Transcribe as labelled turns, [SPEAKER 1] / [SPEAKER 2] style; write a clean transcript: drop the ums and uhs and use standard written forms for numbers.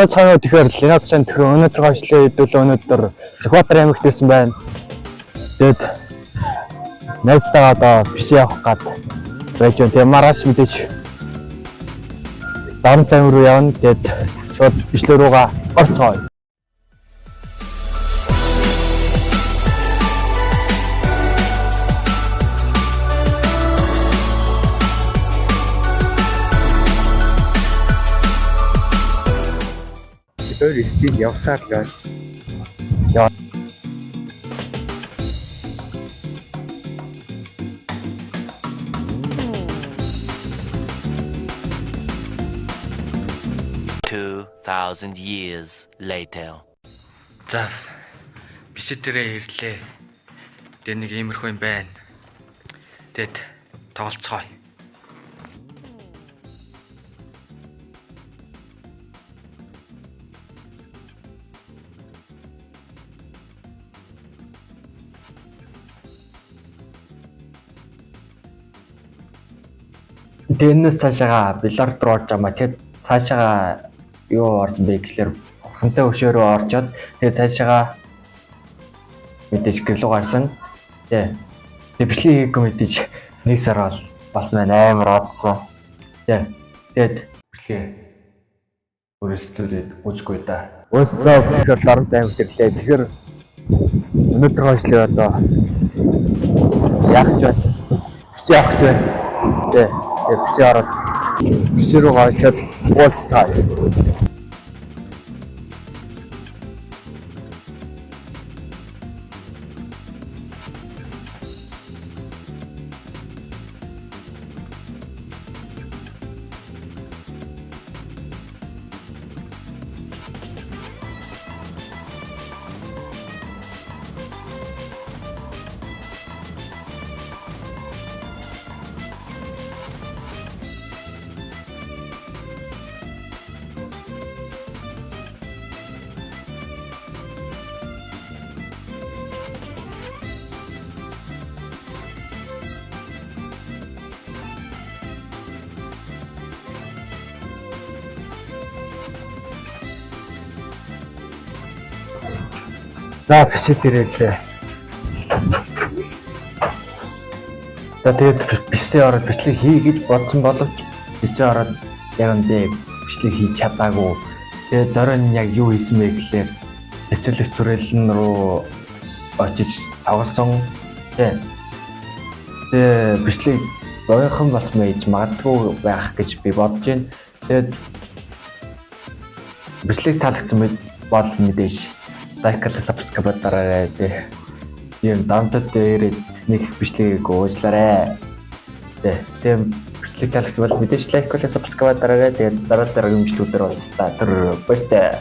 [SPEAKER 1] Цаана тэгэхээр Linux-ын тэр өнөөдөр ажлын хэдүүлээ өнөөдөр Сүхбаатар аймагт ирсэн байна. Тэгэд найзтайгаа одоо биш явах гад байж байна. Тэгээ маргааш мэдээж Даунтайм руу явна. Тэгэд шууд бичлэг руугаа орцгоё.
[SPEAKER 2] Тэр стил явсаар л
[SPEAKER 1] Яа.
[SPEAKER 3] $2,000 years later.
[SPEAKER 2] За бисэдэрээ ирлээ. Тэр нэг иймэрхүү юм байна. Тэгэд тоглолцгоё.
[SPEAKER 1] Дэнэс цаашаа Белард руу орж амаа. Тэгээд цаашаа юу орсон бэ гэхээр хантай өшөө рүү орчоод тэгээд цаашаа мэдээж гэрлүү гарсан. Тэ бичлэг хийгээгүй мэдээж нэг сар болсон байна. Амар одсон. Тэгээд бичлэг өөрөөсөө үзгүй да. Өсөө тэгэхээр дарамт аймаг ирлээ. Тэгэхээр өнөөдөр ажлыг одоо яах гэж байна? Биш яах гэж байна? Тэ бичээ ороод бичээ рүү гарчаад уулзцаа. За бичээд ирээлээ. За тэгээд бичээ ороод бичлэг хий гэж бодсон боловч бичээ ороод яг үндэ бичлэг хийж чадаагүй. Тэгээд дөрөв яг юу хийсэн бэ гэхээр эцэрлэг төрөлн рүү очиж тоглосон. Тэгээд бичлэг ойрхон бас мэж магадгүй байх гэж би бодож байна. Тэгээд бичлэг таалагдсан бол мэдээж лайк subscribe дараарай. Тийм даунтад дээр нэг бичлэгийг уучлаарай. Тийм бичлэг таалагдсан бол мэдээж лайк subscribe дараарай. Тэгээд дараа дараагийн бичлэгүүдээр уулзлаа. Тэр баяртай.